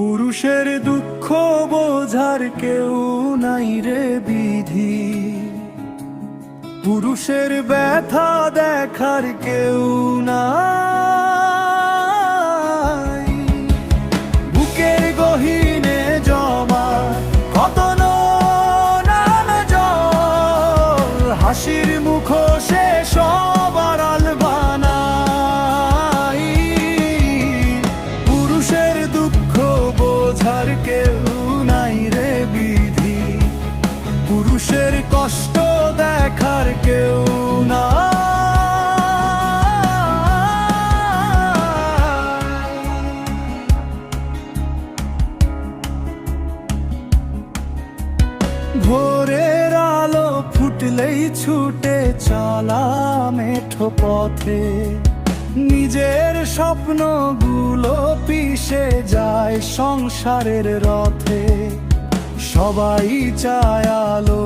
পুরুষের দুঃখ বোঝার কেউ নাই রে বিধি, পুরুষের ব্যথা দেখার কেউ নাই। বুকের গহীনে জমা কত নাম জল, হাসির মুখোশে সবার আল বানাই। পুরুষের দুঃখ বোঝার কেউ নাই রে বিধি, পুরুষের কষ্ট দেখার কেউ না। ভোরের আলো ফুটলেই ছুটে চলা মেঠো পথে, নিজের স্বপ্নগুলো পিষে যায় সংসারের রথে। সবাই চায় আলো,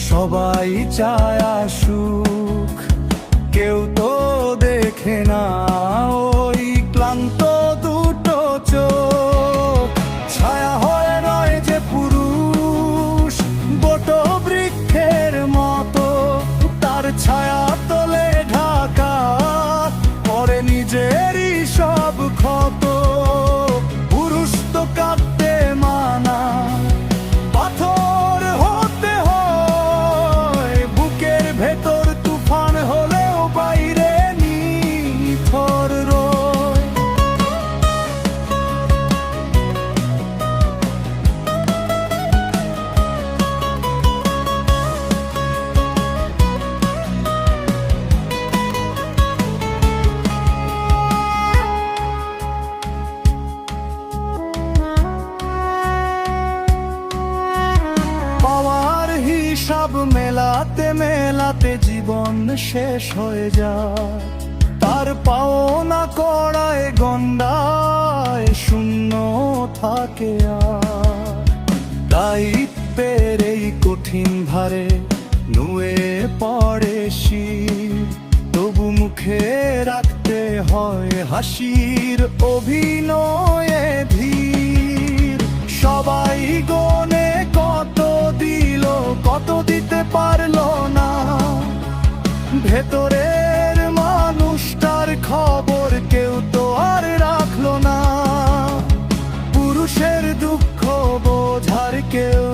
সবাই চায় সুখ, কেউ তো দেখে না ওই ক্লান্ত দুটো চোখ। ছায়া হয়ে নয় যে পুরুষ বট বৃক্ষের মতো, তার ছায়া তলে ঢাকা পরে নিজেরই সব ক্ষত। পুরুষ তো কাঁদতে মানা, পাথর হতে হয়, বুকের ভেতর তুফান হলেও বাইরে নিথর রয়। সব মেলাতে মেলাতে জীবন শেষ হয়ে যায়, তার পাওনা কড়ায় গন্ডায় শূন্য থাকে। আর দায়িত্বের এই কঠিন ভারে নুয়ে পড়ে শির, তবু মুখে রাখতে হয় হাসির অভিনয়ে ধীর। সবাই গনে কত দিল কত দিতে পারলো না, ভেতরের মানুষটার খবর কেউ তো আর রাখলো না। পুরুষের দুঃখ বোঝার কেউ